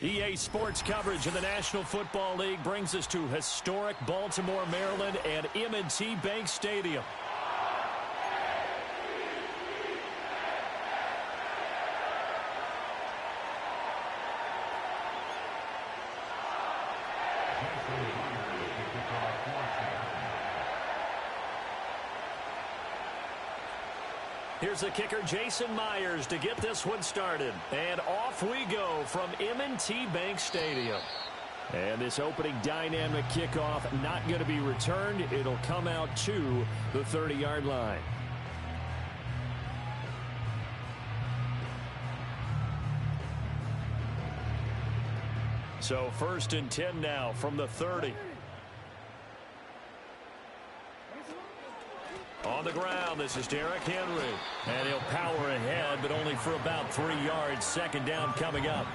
EA Sports coverage of the National Football League brings us to historic Baltimore, Maryland and M&T Bank Stadium. Here's the kicker, Jason Myers, to get this one started. And off we go from M&T Bank Stadium. And this opening dynamic kickoff not going to be returned. It'll come out to the 30-yard line. So 1st and 10 now from the 30. On the ground, this is Derrick Henry. And he'll power ahead, but only for about 3 yards. 2nd down coming up.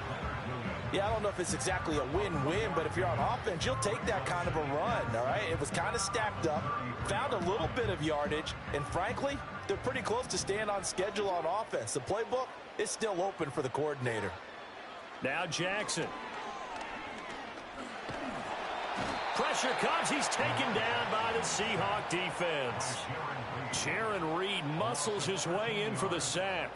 Yeah, I don't know if it's exactly a win-win, but if you're on offense, you'll take that kind of a run, all right? It was kind of stacked up, found a little bit of yardage, and frankly, they're pretty close to staying on schedule on offense. The playbook is still open for the coordinator. Now Jackson. Pressure comes. He's taken down by the Seahawk defense. Jaron Reed muscles his way in for the sack.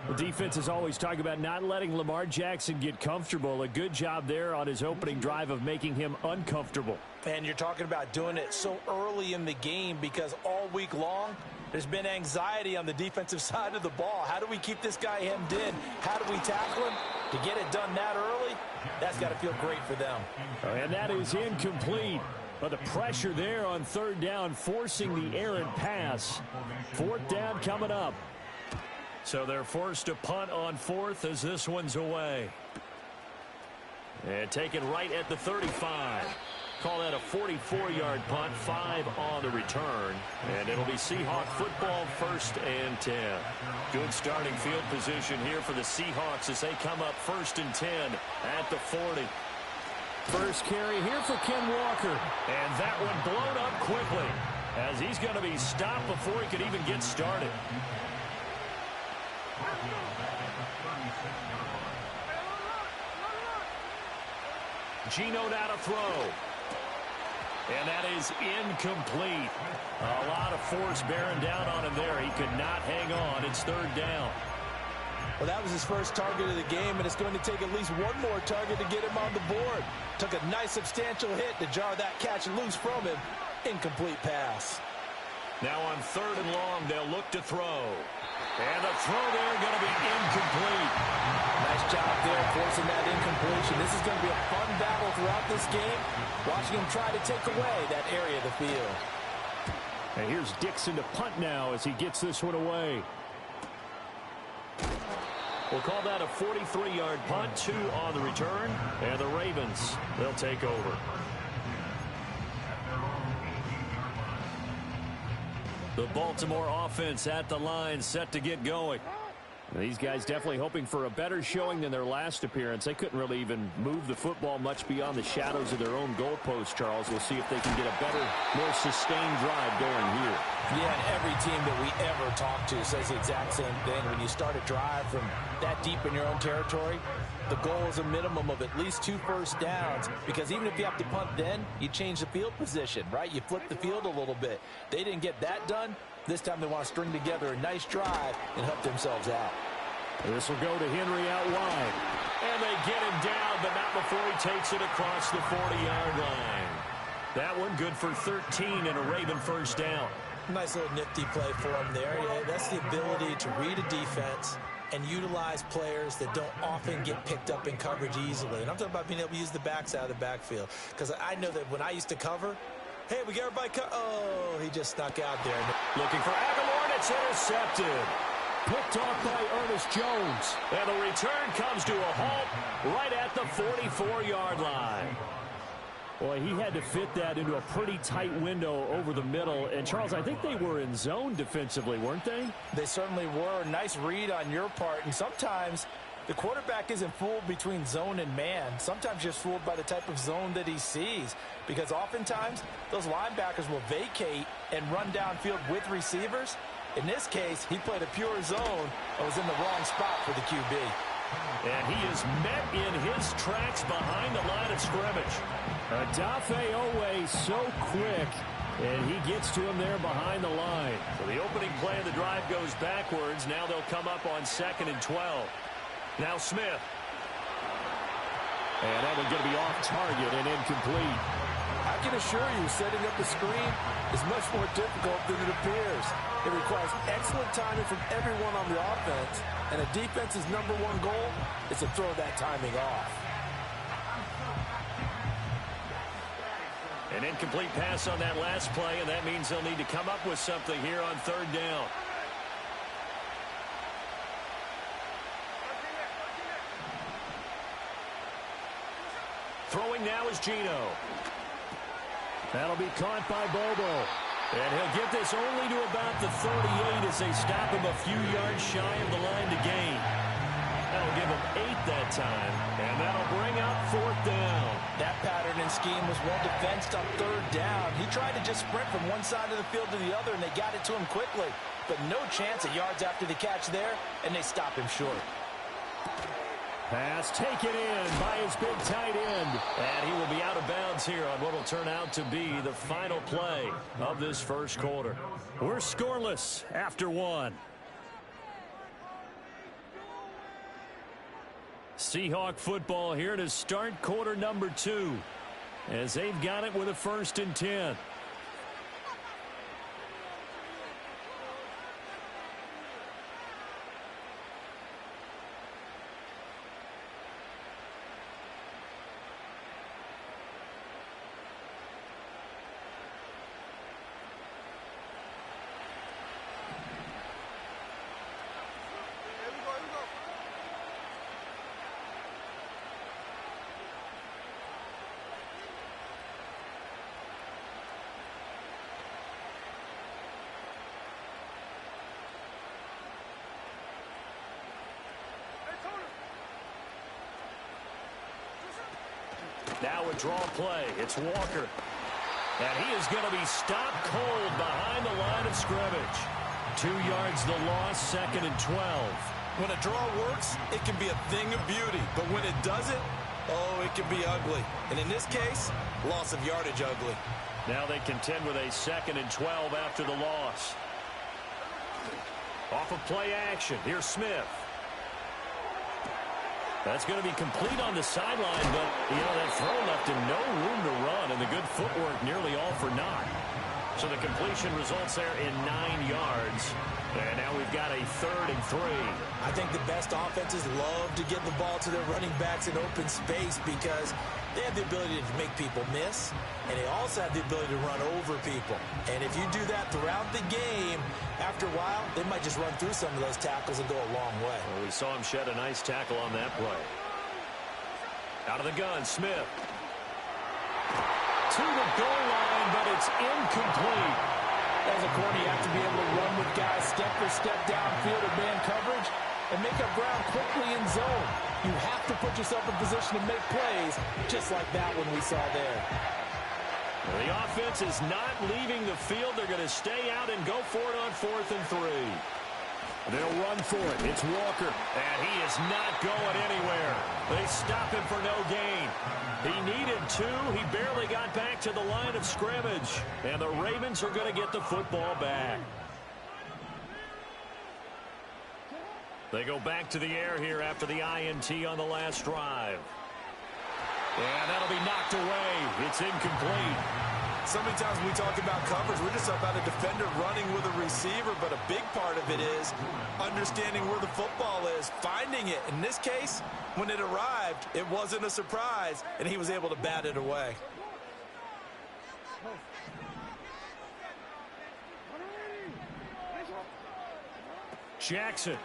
The defense is always talking about not letting Lamar Jackson get comfortable. A good job there on his opening drive of making him uncomfortable. And you're talking about doing it so early in the game because all week long, there's been anxiety on the defensive side of the ball. How do we keep this guy hemmed in? How do we tackle him? To get it done that early, that's got to feel great for them. And that is incomplete. But the pressure there on 3rd down, forcing the errant pass. 4th down coming up. So they're forced to punt on 4th as this one's away. And taken right at the 35. Call that a 44-yard punt, 5 on the return. And it'll be Seahawk football, 1st and 10. Good starting field position here for the Seahawks as they come up 1st and 10 at the 40. First carry here for Ken Walker. And that one blown up quickly as he's going to be stopped before he could even get started. Geno now to throw. And that is incomplete. A lot of force bearing down on him there. He could not hang on. It's 3rd down. Well, that was his first target of the game, and it's going to take at least one more target to get him on the board. Took a nice substantial hit to jar that catch loose from him. Incomplete pass. Now on 3rd and long, they'll look to throw. And the throw there going to be incomplete. Nice job there forcing that incompletion. This is going to be a fun battle throughout this game. Watching him try to take away that area of the field. And here's Dixon to punt now as he gets this one away. We'll call that a 43-yard punt, 2 on the return. And the Ravens, they'll take over. The Baltimore offense at the line, set to get going. These guys definitely hoping for a better showing than their last appearance. They couldn't really even move the football much beyond the shadows of their own goalpost, Charles. We'll see if they can get a better, more sustained drive going here. Yeah, and every team that we ever talk to says the exact same thing. When you start a drive from that deep in your own territory, the goal is a minimum of at least 2 first downs, because even if you have to punt then, you change the field position, right? You flip the field a little bit. They didn't get that done. This time they want to string together a nice drive and help themselves out. This will go to Henry out wide. And they get him down, but not before he takes it across the 40-yard line. That one good for 13 and a Raven first down. Nice little nifty play for him there. Yeah, that's the ability to read a defense and utilize players that don't often get picked up in coverage easily. And I'm talking about being able to use the backs out of the backfield. Because I know that when I used to cover, hey, we got everybody oh, he just snuck out there. Looking for Aguilar, and it's intercepted. Picked off by Ernest Jones. And the return comes to a halt right at the 44-yard line. Boy, he had to fit that into a pretty tight window over the middle. And, Charles, I think they were in zone defensively, weren't they? They certainly were. Nice read on your part. And sometimes the quarterback isn't fooled between zone and man. Sometimes you're fooled by the type of zone that he sees. Because oftentimes, those linebackers will vacate and run downfield with receivers. In this case, he played a pure zone and was in the wrong spot for the QB. And he is met in his tracks behind the line of scrimmage. Odafe Oweh so quick, and he gets to him there behind the line. So the opening play of the drive goes backwards. Now they'll come up on 2nd and 12. Now Smith. And that one's going to be off target and incomplete. I can assure you, setting up the screen is much more difficult than it appears. It requires excellent timing from everyone on the offense, and a defense's #1 goal is to throw that timing off. An incomplete pass on that last play, and that means they'll need to come up with something here on 3rd down. Throwing now is Geno. That'll be caught by Bobo. And he'll get this only to about the 38 as they stop him a few yards shy of the line to gain. That'll give him 8 that time, and that'll bring up 4th down. That pattern and scheme was well defensed on 3rd down. He tried to just sprint from one side of the field to the other, and they got it to him quickly. But no chance of yards after the catch there, and they stop him short. Pass taken in by his big tight end. And he will be out of bounds here on what will turn out to be the final play of this first quarter. We're scoreless after 1. Seahawk football here to start quarter number 2 as they've got it with a 1st and 10. Now a draw play. It's Walker. And he is going to be stopped cold behind the line of scrimmage. 2 yards the loss, 2nd and 12. When a draw works, it can be a thing of beauty. But when it doesn't, oh, it can be ugly. And in this case, loss of yardage ugly. Now they contend with a 2nd and 12 after the loss. Off of play action. Here's Smith. That's going to be complete on the sideline, but, that throw left him no room to run, and the good footwork nearly all for naught. So the completion results there in 9 yards. And now we've got a 3rd and 3. I think the best offenses love to get the ball to their running backs in open space because they have the ability to make people miss, and they also have the ability to run over people. And if you do that throughout the game, after a while, they might just run through some of those tackles and go a long way. Well, we saw him shed a nice tackle on that play. Out of the gun, Smith. To the goal line, but it's incomplete. As a corner, you have to be able to run with guys step for step downfield or man coverage and make up ground quickly in zone. You have to put yourself in position to make plays, just like that one we saw there. Well, the offense is not leaving the field. They're going to stay out and go for it on 4th and 3. They'll run for it. It's Walker, and he is not going anywhere. They stop him for no gain. He needed 2. He barely got back to the line of scrimmage. And the Ravens are going to get the football back. They go back to the air here after the INT on the last drive. And that'll be knocked away. It's incomplete. So many times when we talk about coverage, we're just about a defender running with a receiver, but a big part of it is understanding where the football is, finding it. In this case, when it arrived, it wasn't a surprise, and he was able to bat it away. Jackson.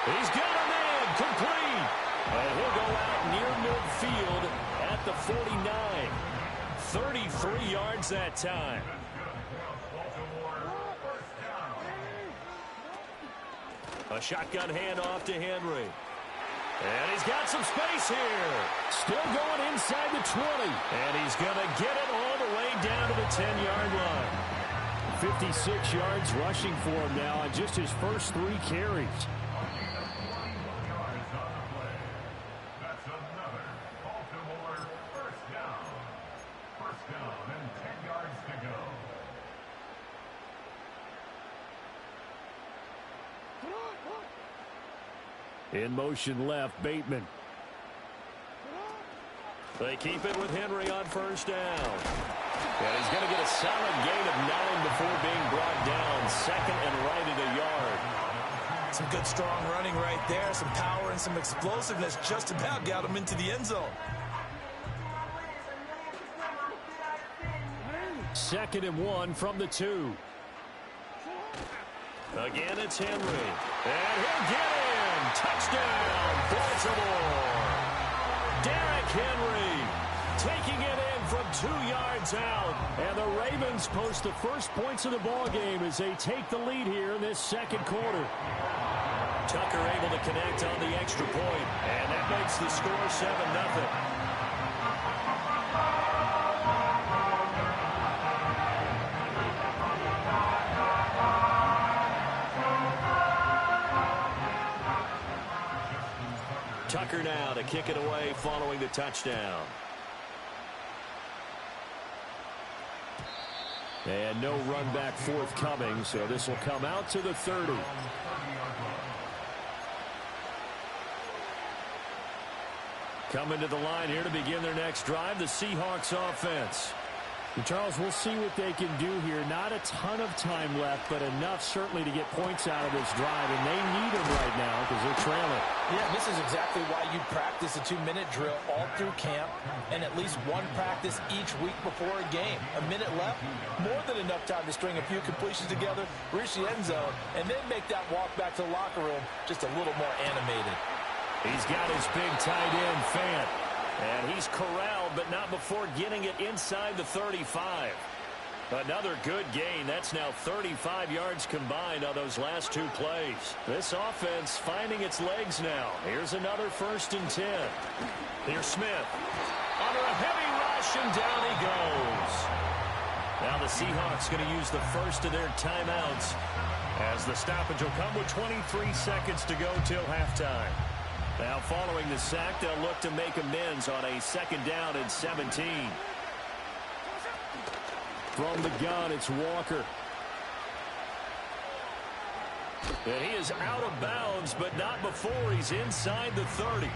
He's got a man complete. And he'll go out near midfield at the 49. 33 yards that time. A shotgun handoff to Henry. And he's got some space here. Still going inside the 20. And he's going to get it all the way down to the 10-yard line. 56 yards rushing for him now on just his first 3 carries. In motion left, Bateman. They keep it with Henry on first down. And he's going to get a solid gain of 9 before being brought down. Second and right at a yard. Some good strong running right there. Some power and some explosiveness just about got him into the end zone. Second and 1 from the 2. Again, it's Henry. And he'll get in. Touchdown, Baltimore. Derrick Henry taking it in from 2 yards out. And the Ravens post the first points of the ball game as they take the lead here in this second quarter. Tucker able to connect on the extra point. And that makes the score 7-0. Tucker now to kick it away following the touchdown. And no run back forthcoming, so this will come out to the 30. Coming to the line here to begin their next drive, the Seahawks offense. And Charles, we'll see what they can do here. Not a ton of time left, but enough certainly to get points out of this drive, and they need them right now because they're trailing. Yeah, this is exactly why you practice a 2-minute drill all through camp and at least one practice each week before a game. A minute left, more than enough time to string a few completions together, reach the end zone, and then make that walk back to the locker room just a little more animated. He's got his big tight end, Fant. And he's corralled, but not before getting it inside the 35. Another good gain. That's now 35 yards combined on those last 2 plays. This offense finding its legs now. Here's another 1st and 10. Here's Smith. Under a heavy rush, and down he goes. Now the Seahawks going to use the first of their timeouts as the stoppage will come with 23 seconds to go till halftime. Now, following the sack, they'll look to make amends on a 2nd down and 17. From the gun, it's Walker. And he is out of bounds, but not before he's inside the 30.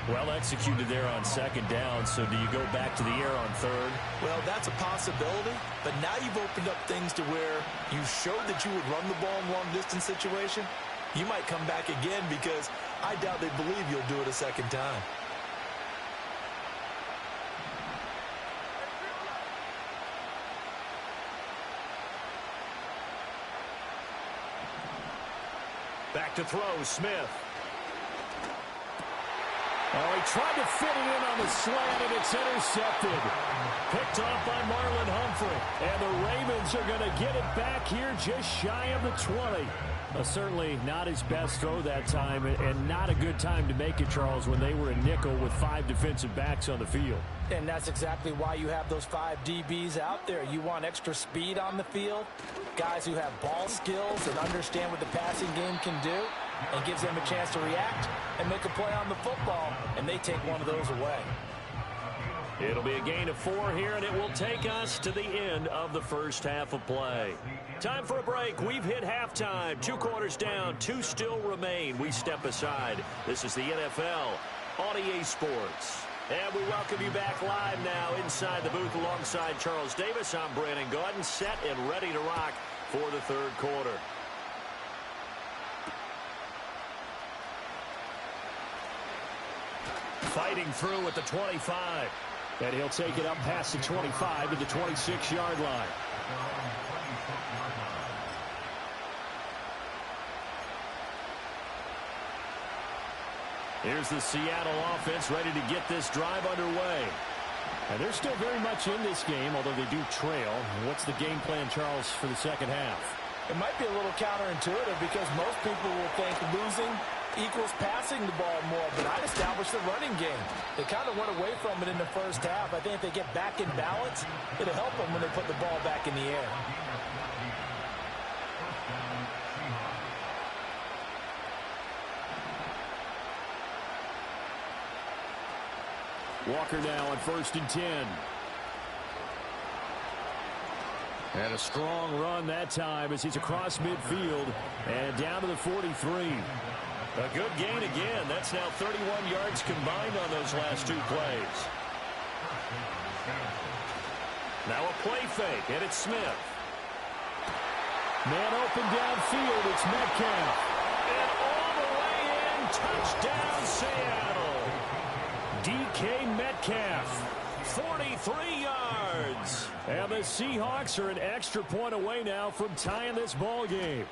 Well executed there on 2nd down, so do you go back to the air on 3rd? Well, that's a possibility, but now you've opened up things to where you showed that you would run the ball in long-distance situation. You might come back again because I doubt they believe you'll do it a 2nd time. Back to throw, Smith. Oh, he tried to fit it in on the slant, and it's intercepted. Picked off by Marlon Humphrey. And the Ravens are going to get it back here just shy of the 20. Certainly not his best throw that time, and not a good time to make it, Charles, when they were in nickel with 5 defensive backs on the field. And that's exactly why you have those 5 DBs out there. You want extra speed on the field, guys who have ball skills and understand what the passing game can do, and gives them a chance to react and make a play on the football, and they take one of those away. It'll be a gain of 4 here, and it will take us to the end of the first half of play. Time for a break. We've hit halftime. 2 quarters down, 2 still remain. We step aside. This is the NFL on EA Sports. And we welcome you back live now inside the booth alongside Charles Davis. I'm Brandon Gaudin, set and ready to rock for the 3rd quarter. Fighting through at the 25. And he'll take it up past the 25 to the 26-yard line. Here's the Seattle offense ready to get this drive underway. And they're still very much in this game, although they do trail. What's the game plan, Charles, for the second half? It might be a little counterintuitive because most people will think losing equals passing the ball more, but I'd establish the running game. They kind of went away from it in the first half. I think if they get back in balance, it'll help them when they put the ball back in the air. Walker now on 1st and 10. And a strong run that time as he's across midfield and down to the 43. A good gain again. That's now 31 yards combined on those last 2 plays. Now a play fake, and it's Smith. Man open downfield, it's Metcalf. And all the way in, touchdown Seattle. DK Metcalf, 43 yards. And the Seahawks are an extra point away now from tying this ball game.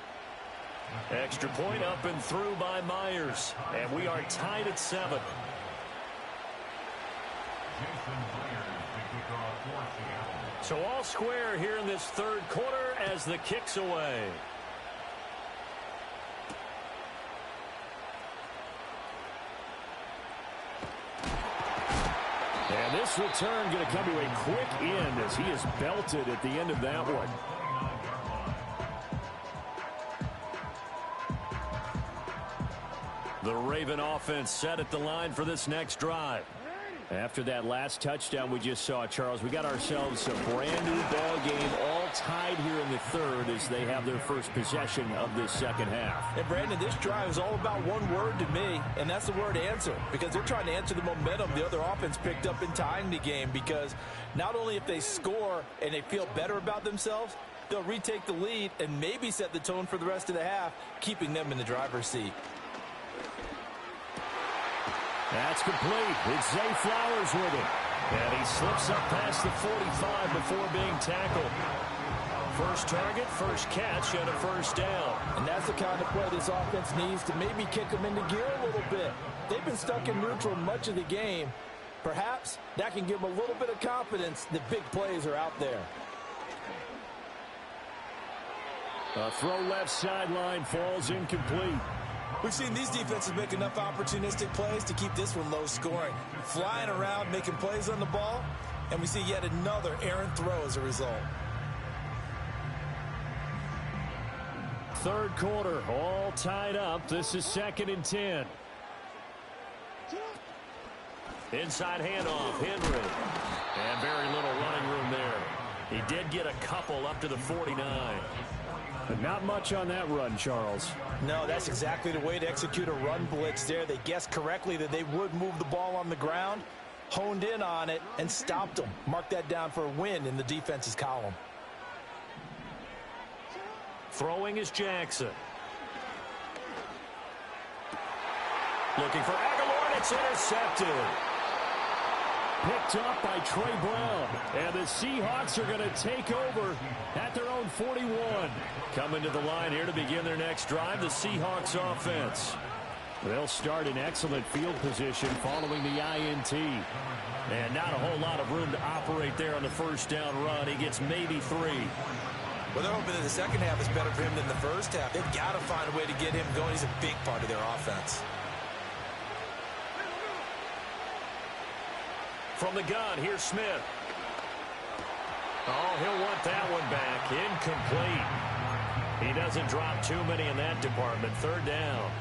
Extra point up and through by Myers. And we are tied at 7. So all square here in this 3rd quarter as the kick's away. And this return going to come to a quick end as he is belted at the end of that one. The Raven offense set at the line for this next drive. After that last touchdown we just saw, Charles, we got ourselves a brand new ball game, all tied here in the 3rd as they have their first possession of this 2nd half. And Brandon, this drive is all about one word to me, and that's the word answer, because they're trying to answer the momentum the other offense picked up in tying the game, because not only if they score and they feel better about themselves, they'll retake the lead and maybe set the tone for the rest of the half, keeping them in the driver's seat. That's complete. It's Zay Flowers with it. And he slips up past the 45 before being tackled. First target, first catch, and a first down. And that's the kind of play this offense needs to maybe kick them into gear a little bit. They've been stuck in neutral much of the game. Perhaps that can give them a little bit of confidence that big plays are out there. A throw left sideline falls incomplete. We've seen these defenses make enough opportunistic plays to keep this one low scoring. Flying around, making plays on the ball, and we see yet another errant throw as a result. 3rd quarter, all tied up. This is 2nd and 10. Inside handoff, Henry. And very little running room there. He did get a couple up to the 49. But not much on that run, Charles. No, that's exactly the way to execute a run blitz there. They guessed correctly that they would move the ball on the ground, honed in on it, and stopped them. Mark that down for a win in the defense's column. Throwing is Jackson. Looking for Aguilar, and it's intercepted. Picked up by Trey Brown. And the Seahawks are going to take over at their own 41. Coming to the line here to begin their next drive, the Seahawks offense. They'll start in excellent field position following the INT. And not a whole lot of room to operate there on the first down run. He gets maybe 3. Well, they're hoping that the second half is better for him than the first half. They've got to find a way to get him going. He's a big part of their offense. From the gun, here's Smith. Oh, he'll want that one back. Incomplete. He doesn't drop too many in that department. 3rd down.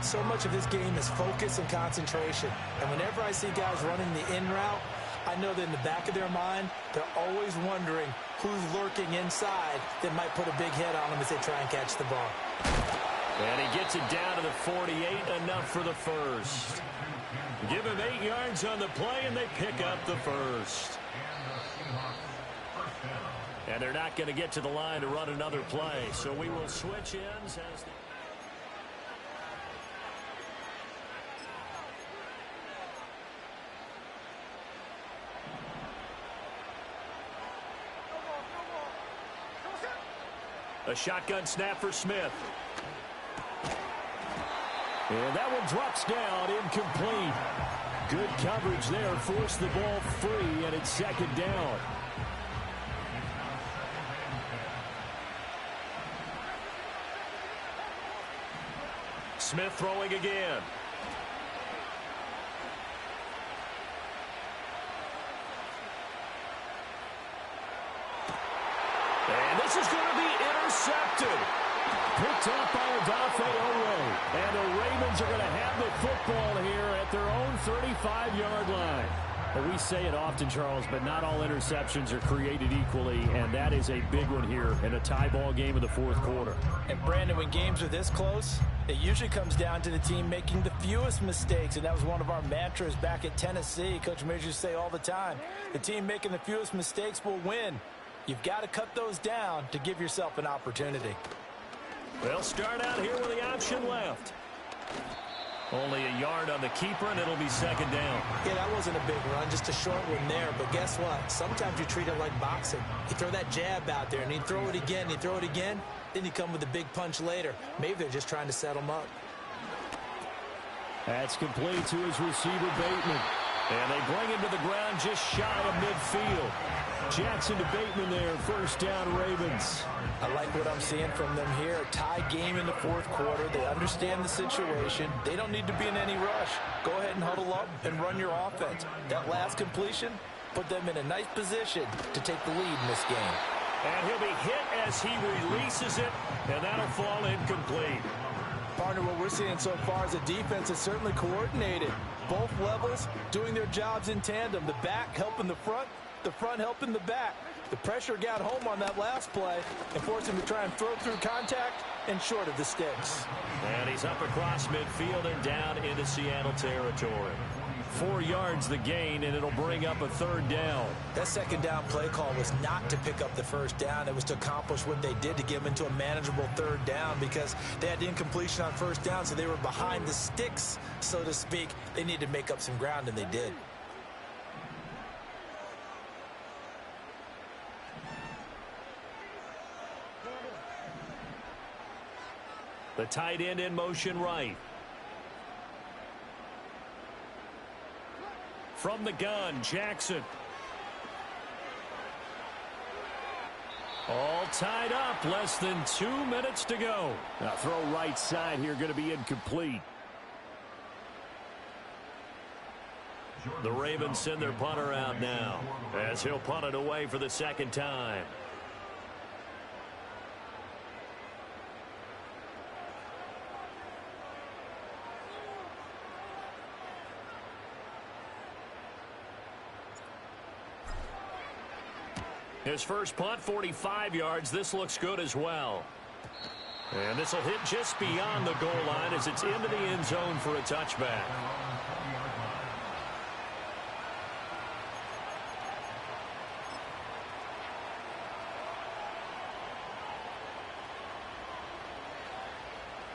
So much of this game is focus and concentration. And whenever I see guys running the in route, I know that in the back of their mind, they're always wondering who's lurking inside that might put a big hit on them as they try and catch the ball. And he gets it down to the 48, enough for the first. Give him 8 yards on the play, and they pick up the first. And they're not going to get to the line to run another play, so we will switch ends as a shotgun snap for Smith. And that one drops down, incomplete. Good coverage there, forced the ball free, and it's 2nd down. Smith throwing again. And this is going to be intercepted. Picked up by Odafe Oweh. And the Ravens are going to have the football here at their own 35-yard line. Well, we say it often, Charles, but not all interceptions are created equally, and that is a big one here in a tie ball game in the fourth quarter. And, Brandon, when games are this close, it usually comes down to the team making the fewest mistakes, and that was one of our mantras back at Tennessee. Coach Majors used to say all the time, the team making the fewest mistakes will win. You've got to cut those down to give yourself an opportunity. They'll start out here with the option left. Only a yard on the keeper, and it'll be second down. Yeah, that wasn't a big run, just a short one there. But guess what? Sometimes you treat it like boxing. You throw that jab out there, and you throw it again, you throw it again, then you come with a big punch later. Maybe they're just trying to set him up. That's complete to his receiver, Bateman. And they bring him to the ground just shy of midfield. Jackson to Bateman there, first down Ravens. I like what I'm seeing from them here. A tie game in the fourth quarter. They understand the situation. They don't need to be in any rush. Go ahead and huddle up and run your offense. That last completion put them in a nice position to take the lead in this game. And he'll be hit as he releases it, and that'll fall incomplete. Partner, what we're seeing so far is a defense is certainly coordinated. Both levels doing their jobs in tandem. The back helping the front helping the back. The pressure got home on that last play and forced him to try and throw through contact and short of the sticks. And he's up across midfield and down into Seattle territory. 4 yards the gain, and it'll bring up a third down. That second down play call was not to pick up the first down. It was to accomplish what they did to get them into a manageable third down because they had incompletion on first down, so they were behind the sticks, so to speak. They needed to make up some ground, and they did. The tight end in motion right. From the gun, Jackson. All tied up, less than 2 minutes to go. Now throw right side here, going to be incomplete. The Ravens send their punter out now as he'll punt it away for the second time. His first punt, 45 yards. This looks good as well. And this will hit just beyond the goal line as it's into the end zone for a touchback.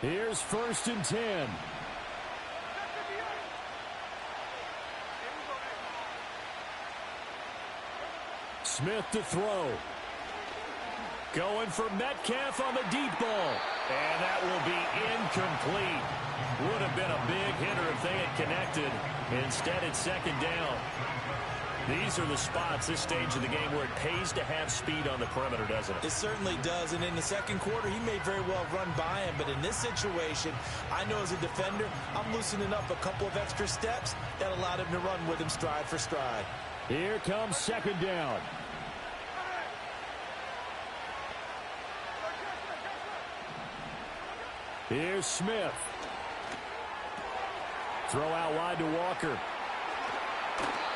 Here's 1st and 10. Smith to throw. Going for Metcalf on the deep ball. And that will be incomplete. Would have been a big hitter if they had connected. Instead, it's second down. These are the spots, this stage of the game, where it pays to have speed on the perimeter, doesn't it? It certainly does, and in the second quarter, he may very well run by him, but in this situation, I know as a defender, I'm loosening up a couple of extra steps that allowed him to run with him stride for stride. Here comes second down. Here's Smith. Throw out wide to Walker.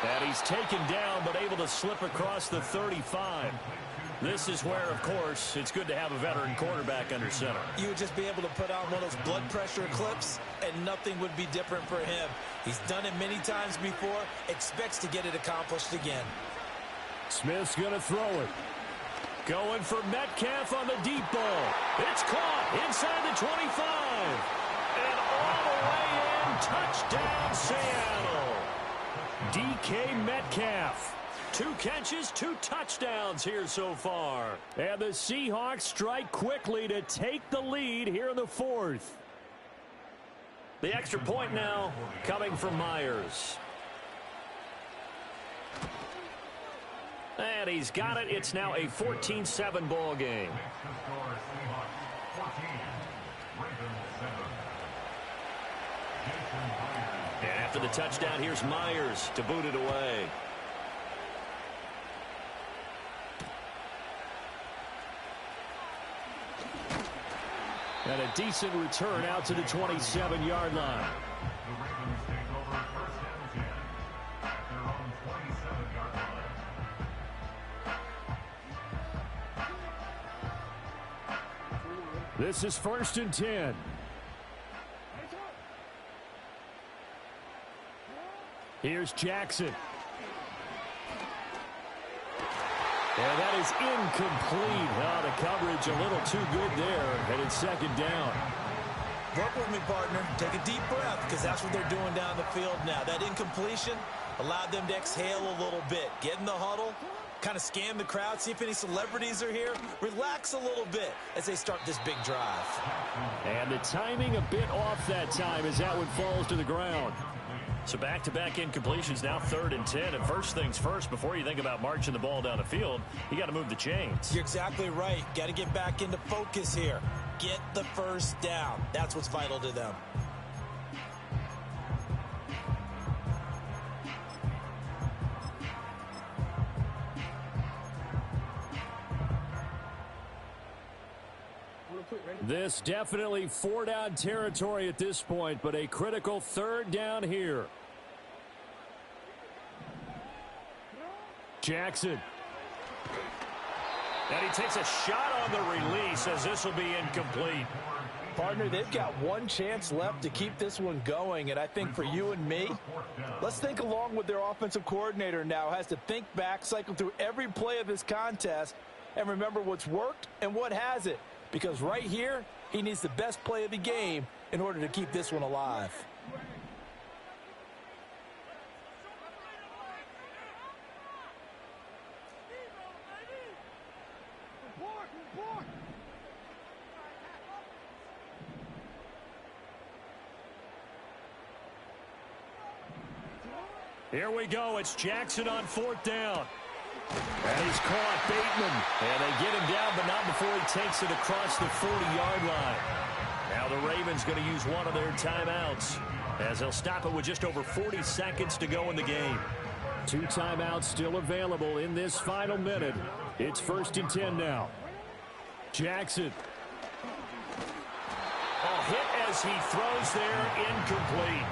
And he's taken down, but able to slip across the 35. This is where, of course, it's good to have a veteran quarterback under center. You would just be able to put on one of those blood pressure clips, and nothing would be different for him. He's done it many times before, expects to get it accomplished again. Smith's going to throw it. Going for Metcalf on the deep ball. It's caught inside the 25. And all the way in, touchdown Seattle. DK Metcalf. 2 catches, 2 touchdowns here so far. And the Seahawks strike quickly to take the lead here in the fourth. The extra point now coming from Myers. And he's got it. It's now a 14-7 ball game. And after the touchdown, here's Myers to boot it away. And a decent return out to the 27-yard line. This is 1st and 10. Here's Jackson. And that is incomplete. Oh, the coverage a little too good there. And it's 2nd down. Work with me, partner. Take a deep breath, because that's what they're doing down the field now. That incompletion allowed them to exhale a little bit. Get in the huddle, kind of scan the crowd, see if any celebrities are here. Relax a little bit as they start this big drive. And the timing a bit off that time as that one falls to the ground. So back-to-back incompletions, now 3rd and 10. And first things first, before you think about marching the ball down the field, you got to move the chains. You're exactly right. Got to get back into focus here. Get the first down. That's what's vital to them. This definitely 4-down territory at this point, but a critical 3rd down here. Jackson. And he takes a shot on the release as this will be incomplete. Partner, they've got one chance left to keep this one going, and I think for you and me, let's think along with their offensive coordinator now. Has to think back, cycle through every play of this contest, and remember what's worked and what hasn't. Because right here, he needs the best play of the game in order to keep this one alive. Here we go. It's Jackson on 4th down. And he's caught, Bateman. And they get him down, but not before he takes it across the 40-yard line. Now the Ravens going to use one of their timeouts, as they'll stop it with just over 40 seconds to go in the game. 2 timeouts still available in this final minute. It's 1st and 10 now. Jackson. Oh, hit as he throws there, incomplete.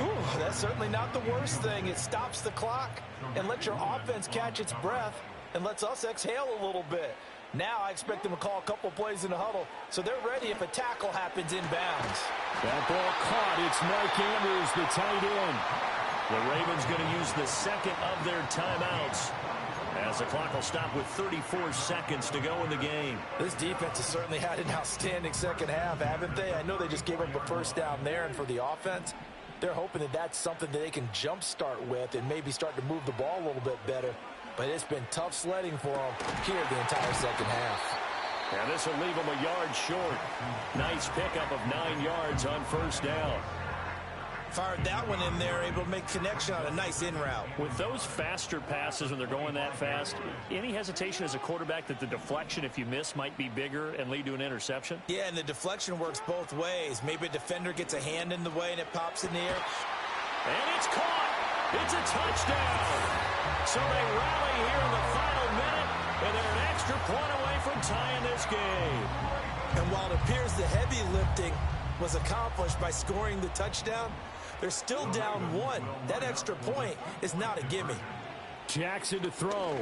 Ooh, that's certainly not the worst thing. It stops the clock and lets your offense catch its breath and lets us exhale a little bit. Now I expect them to call a couple plays in the huddle, so they're ready if a tackle happens inbounds. That ball caught. It's Mike Andrews, the tight end. The Ravens going to use the 2nd of their timeouts, as the clock will stop with 34 seconds to go in the game. This defense has certainly had an outstanding second half, haven't they? I know they just gave up a first down there, and for the offense, they're hoping that that's something that they can jumpstart with and maybe start to move the ball a little bit better. But it's been tough sledding for them here the entire second half. And this will leave them a yard short. Nice pickup of 9 yards on 1st down. Fired that one in there, able to make connection on a nice in route. With those faster passes when they're going that fast, any hesitation as a quarterback that the deflection, if you miss, might be bigger and lead to an interception? Yeah, and the deflection works both ways. Maybe a defender gets a hand in the way and it pops in the air. And it's caught. It's a touchdown. So they rally here in the final minute, and they're an extra point away from tying this game. And while it appears the heavy lifting was accomplished by scoring the touchdown, they're still down 1. That extra point is not a gimme. Jackson to throw.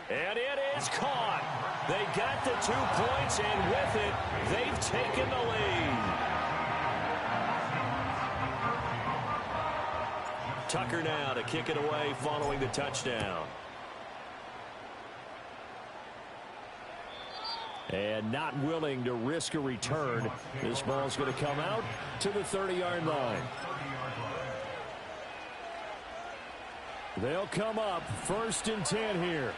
And it is caught. They got the 2 points, and with it, they've taken the lead. Tucker now to kick it away following the touchdown. And not willing to risk a return. This ball's going to come out to the 30-yard line. They'll come up 1st and 10 here.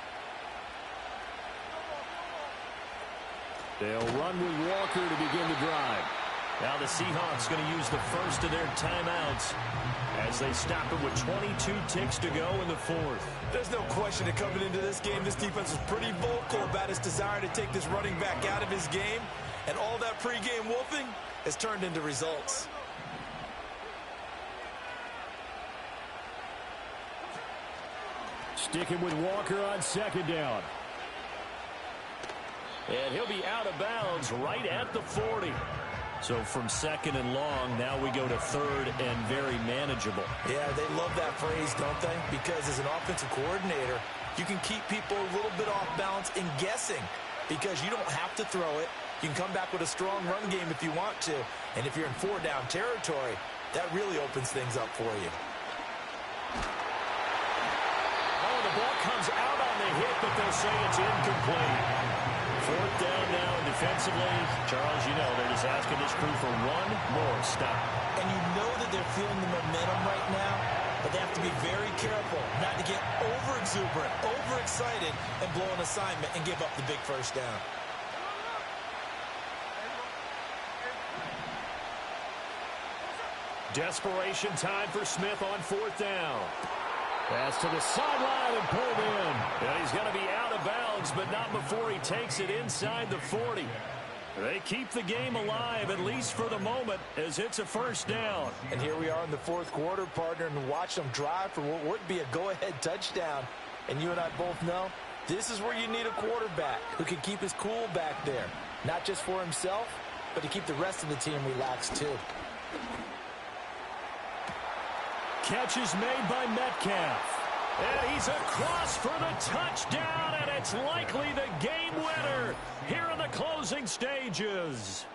They'll run with Walker to begin the drive. Now the Seahawks going to use the first of their timeouts as they stop it with 22 ticks to go in the 4th. There's no question that coming into this game, this defense was pretty vocal about its desire to take this running back out of his game. And all that pregame wolfing has turned into results. Sticking with Walker on 2nd down. And he'll be out of bounds right at the 40. So from second and long, now we go to third and very manageable. Yeah, they love that phrase, don't they? Because as an offensive coordinator, you can keep people a little bit off balance and guessing because you don't have to throw it. You can come back with a strong run game if you want to. And if you're in 4-down territory, that really opens things up for you. Oh, the ball comes out on the hit, but they'll say it's incomplete. Fourth down now defensively. Charles, you know, they're just asking this crew for one more stop. And you know that they're feeling the momentum right now, but they have to be very careful not to get over-exuberant, over-excited, and blow an assignment and give up the big first down. Desperation time for Smith on fourth down. Pass to the sideline and pulled in. And he's going to be out of bounds, but not before he takes it inside the 40. They keep the game alive, at least for the moment, as it's a first down. And here we are in the fourth quarter, partner, and watch them drive for what would be a go-ahead touchdown. And you and I both know this is where you need a quarterback who can keep his cool back there. Not just for himself, but to keep the rest of the team relaxed too. Catch is made by Metcalf. And he's across for the touchdown, and it's likely the game winner here in the closing stages.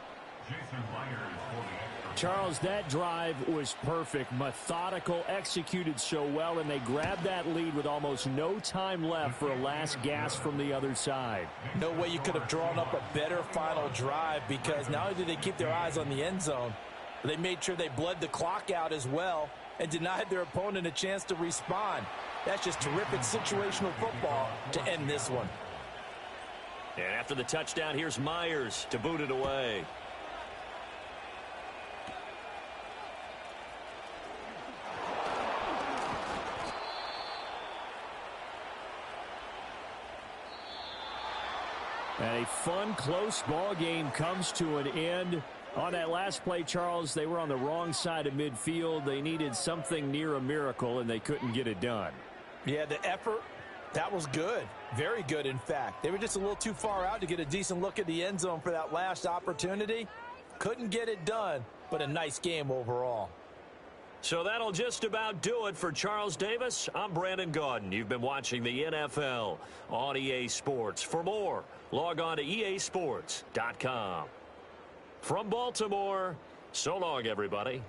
Charles, that drive was perfect, methodical, executed so well, and they grabbed that lead with almost no time left for a last gasp from the other side. No way you could have drawn up a better final drive, because not only did they keep their eyes on the end zone, but they made sure they bled the clock out as well and denied their opponent a chance to respond. That's just terrific situational football to end this one. And after the touchdown, here's Myers to boot it away. And a fun, close ball game comes to an end. On that last play, Charles, they were on the wrong side of midfield. They needed something near a miracle, and they couldn't get it done. Yeah, the effort, that was good. Very good, in fact. They were just a little too far out to get a decent look at the end zone for that last opportunity. Couldn't get it done, but a nice game overall. So that'll just about do it for Charles Davis. I'm Brandon Gaudin. You've been watching the NFL on EA Sports. For more, log on to easports.com. From Baltimore, so long, everybody.